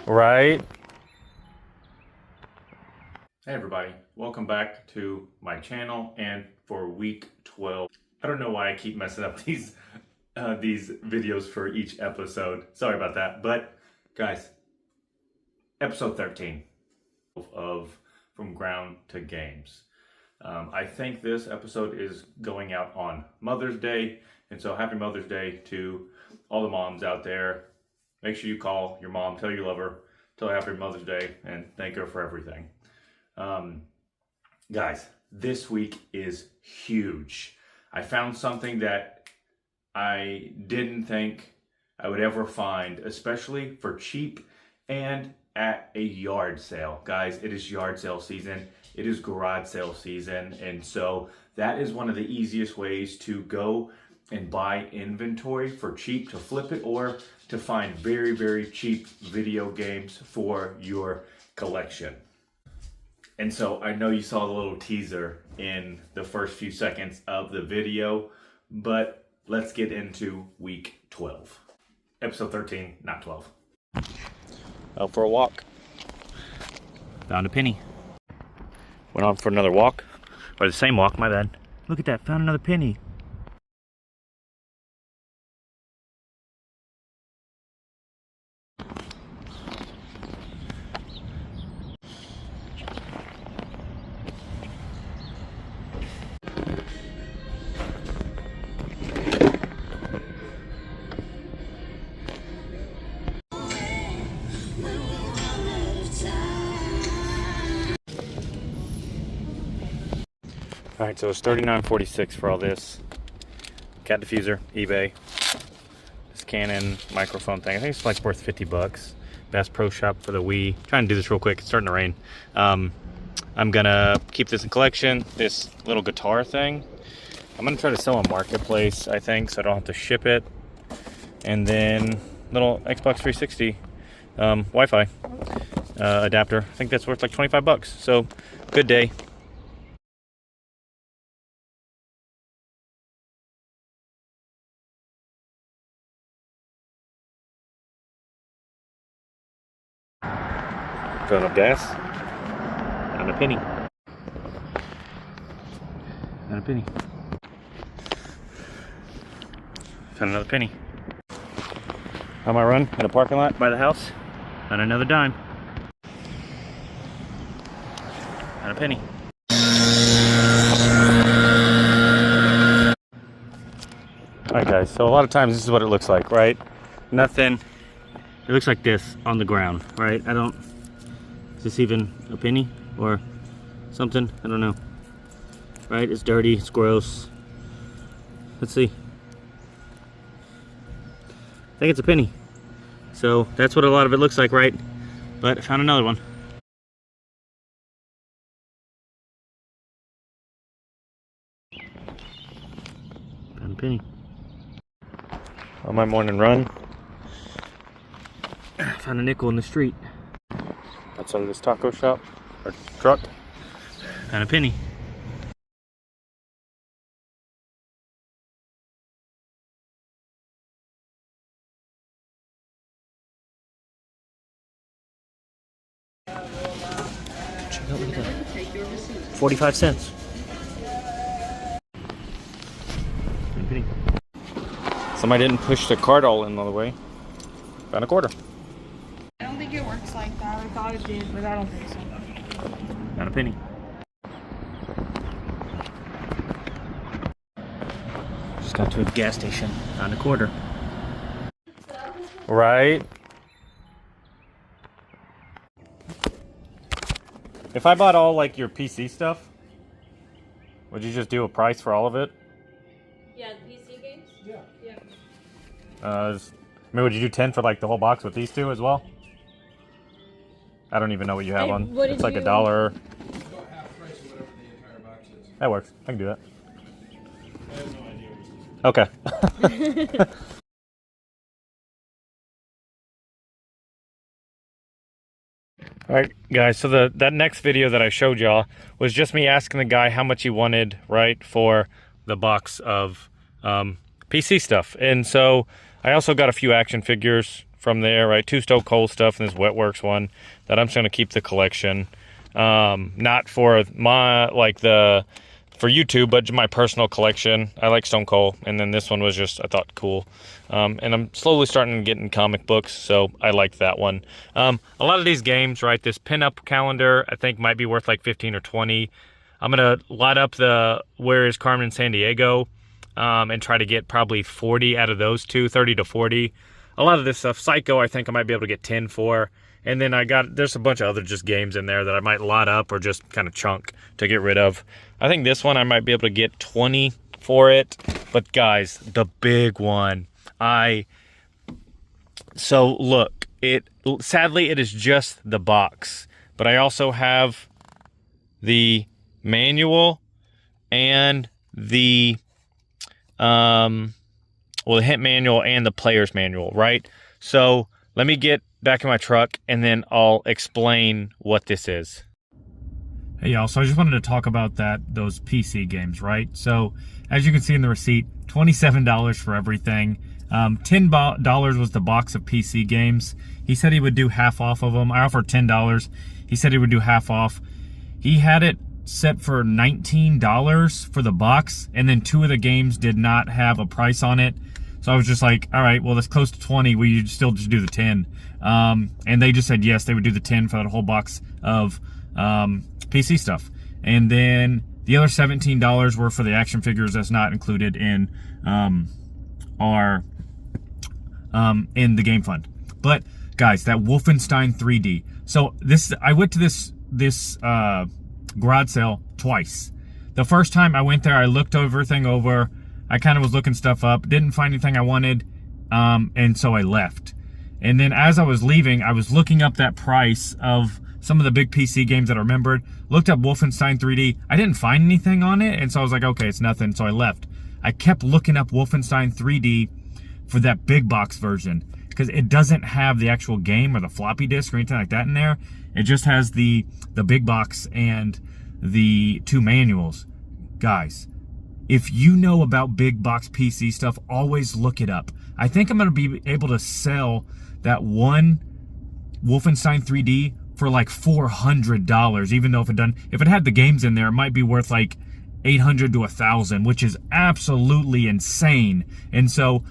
Right? Hey everybody, welcome back to my channel and for week 12. I don't know why I keep messing up these videos for each episode. Sorry about that, but guys, episode 13 of From Ground to Games. I think this episode is going out on Mother's Day, and so happy Mother's Day to all the moms out there. Make sure you call your mom, tell you love her, tell her happy Mother's Day, and thank her for everything. Guys, this week is huge. I found something that I didn't think I would ever find, especially for cheap and at a yard sale. Guys, it is yard sale season. It is garage sale season. And so that is one of the easiest ways to go and buy inventory for cheap, to flip it, or to find very, very cheap video games for your collection. And so I know you saw the little teaser in the first few seconds of the video, but let's get into week 12. Episode 13, not 12. Out for a walk. Found a penny. Went on for another walk. Or the same walk, my bad. Look at that, found another penny. Alright, so it's $39.46 for all this. Cat diffuser, eBay. This Canon microphone thing. I think it's like worth 50 bucks. Bass Pro Shop for the Wii. Trying to do this real quick. It's starting to rain. I'm gonna keep this in collection. This little guitar thing. I'm gonna try to sell on Marketplace, I think, so I don't have to ship it. And then little Xbox 360 Wi-Fi adapter. I think that's worth like 25 bucks. So good day. Filling up gas. And a penny. And a penny. Found another penny. On my run in a parking lot by the house. Found another dime. And a penny. Alright guys, so a lot of times this is what it looks like, right? Nothing. It looks like this on the ground, right? Is this even a penny or something? I don't know. Right? It's dirty, it's gross. Let's see. I think it's a penny. So that's what a lot of it looks like, right? But I found another one. Found a penny. On my morning run, I found a nickel in the street. Outside of this taco shop, or truck, and a penny. Check out, look at that. 45 cents. And a penny. Somebody didn't push the cart all in all the way. Found a quarter. I don't think it works like that. I thought it did, but I don't think so. Found a penny. Just got to a gas station. Found a quarter. Right? If I bought all like your PC stuff, would you just do a price for all of it? Yeah, the PC games? Yeah. Yeah. I mean, would you do 10 for like the whole box with these two as well? I don't even know what you have on. It's like $1. About half price of whatever the entire box is. That works. I can do that. I have no idea. Okay. All right, guys, so that next video that I showed y'all was just me asking the guy how much he wanted, right, for the box of PC stuff. And so I also got a few action figures from there, right? 2 Stone Cold stuff and this Wetworks one that I'm just gonna keep the collection. Not for my for YouTube, but my personal collection. I like Stone Cold, and then this one was just, I thought, cool. And I'm slowly starting to get in comic books, so I like that one. A lot of these games, right, this pinup calendar, I think might be worth like 15 or 20. I'm gonna light up the Where is Carmen Sandiego, and try to get probably 40 out of those two, 30 to 40. A lot of this stuff, Psycho, I think I might be able to get 10 for. And then there's a bunch of other just games in there that I might lot up or just kind of chunk to get rid of. I think this one I might be able to get 20 for it. But guys, the big one, so look, sadly it is just the box. But I also have the manual and the the hint manual and the player's manual, right? So let me get back in my truck and then I'll explain what this is. Hey y'all, so I just wanted to talk about those PC games, right? So as you can see in the receipt, $27 for everything. $10 was the box of PC games. He said he would do half off of them. I offered $10. He said he would do half off. He had it set for $19 for the box, and then 2 of the games did not have a price on it. So I was just like, all right, well, that's close to 20. Will you still just do the 10? And they just said yes, they would do the 10 for that whole box of PC stuff. And then the other $17 were for the action figures that's not included in in the game fund. But guys, that Wolfenstein 3D. So I went to this garage sale twice. The first time I went there, I looked everything over. I kind of was looking stuff up, didn't find anything I wanted, and so I left. And then as I was leaving, I was looking up that price of some of the big PC games that I remembered, looked up Wolfenstein 3D. I didn't find anything on it, and so I was like, okay, it's nothing, so I left. I kept looking up Wolfenstein 3D for that big box version, because it doesn't have the actual game or the floppy disk or anything like that in there. It just has the big box and the 2 manuals. Guys, if you know about big box PC stuff, always look it up. I think I'm going to be able to sell that one Wolfenstein 3D for like $400, even though if it had the games in there, it might be worth like $800 to $1,000, which is absolutely insane. And so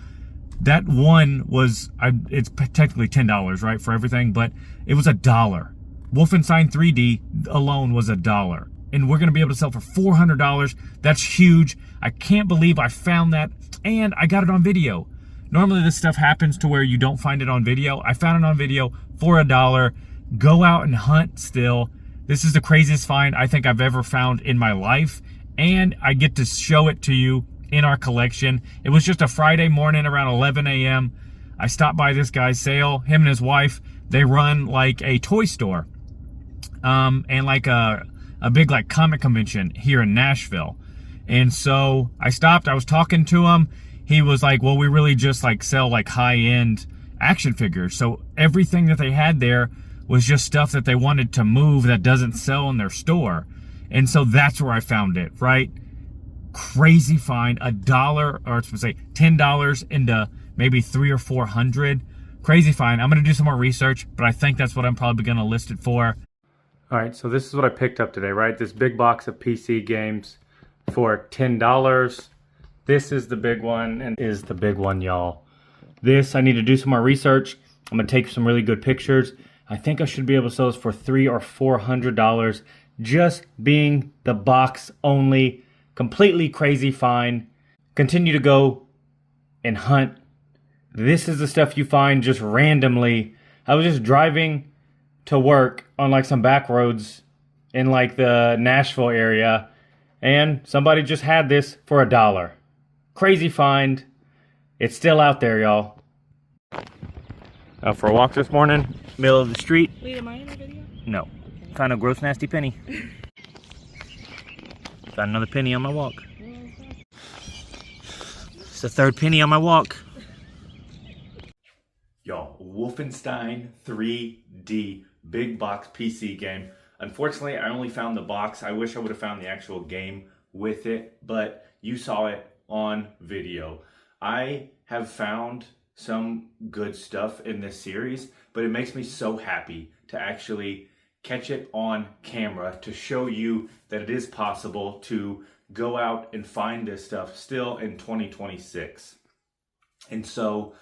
that one was, it's technically $10, right, for everything, but it was $1. Wolfenstein 3D alone was $1. And we're going to be able to sell for $400. That's huge. I can't believe I found that, and I got it on video. Normally this stuff happens to where you don't find it on video. I found it on video for $1. Go out and hunt still. This is the craziest find I think I've ever found in my life, and I get to show it to you in our collection. It was just a Friday morning around 11 a.m. I stopped by this guy's sale. Him and his wife, they run like a toy store, and like a big like comic convention here in Nashville. And so I stopped, I was talking to him. He was like, well, we really just like sell like high-end action figures. So everything that they had there was just stuff that they wanted to move that doesn't sell in their store. And so that's where I found it, right? Crazy find, $1, or let's say $10 into maybe $300 or $400. Crazy find. I'm gonna do some more research, but I think that's what I'm probably gonna list it for. All right, so this is what I picked up today, right? This big box of PC games for $10. This is the big one, and is the big one, y'all. This, I need to do some more research. I'm gonna take some really good pictures. I think I should be able to sell this for $300 or $400, just being the box only. Completely crazy find. Continue to go and hunt. This is the stuff you find just randomly. I was just driving to work on like some back roads in like the Nashville area, and somebody just had this for $1. Crazy find. It's still out there, y'all. Out for a walk this morning, middle of the street. Wait, am I in the video? No. Found a gross nasty penny. Found another penny on my walk. It's the 3rd penny on my walk. Y'all, Wolfenstein 3D big box PC game. Unfortunately, I only found the box. I wish I would have found the actual game with it, but you saw it on video. I have found some good stuff in this series, but it makes me so happy to actually catch it on camera to show you that it is possible to go out and find this stuff still in 2026. And so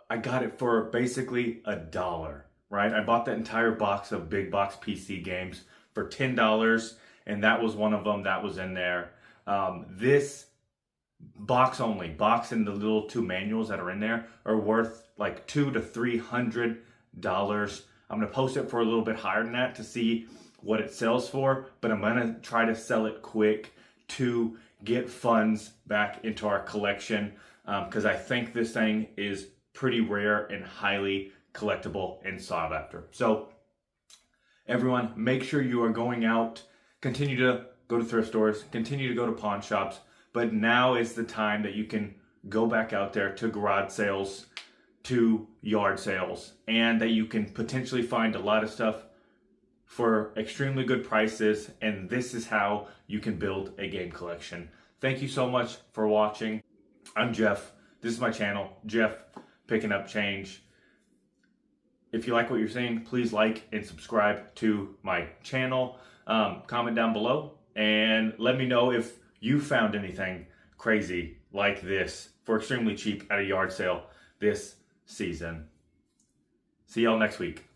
I got it for basically $1, right? I bought the entire box of big box PC games for $10, and that was one of them that was in there. This box and the little 2 manuals that are in there are worth like $200 to $300. I'm going to post it for a little bit higher than that to see what it sells for, but I'm going to try to sell it quick to get funds back into our collection, because I think this thing is pretty rare and highly collectible and sought after. So everyone, make sure you are going out, continue to go to thrift stores, continue to go to pawn shops, but now is the time that you can go back out there to garage sales, to yard sales, and that you can potentially find a lot of stuff for extremely good prices, and this is how you can build a game collection. Thank you so much for watching. I'm Jeff. This is my channel, Jeff Picking Up Change. If you like what you're seeing, please like and subscribe to my channel. Comment down below and let me know if you found anything crazy like this for extremely cheap at a yard sale this season. See y'all next week.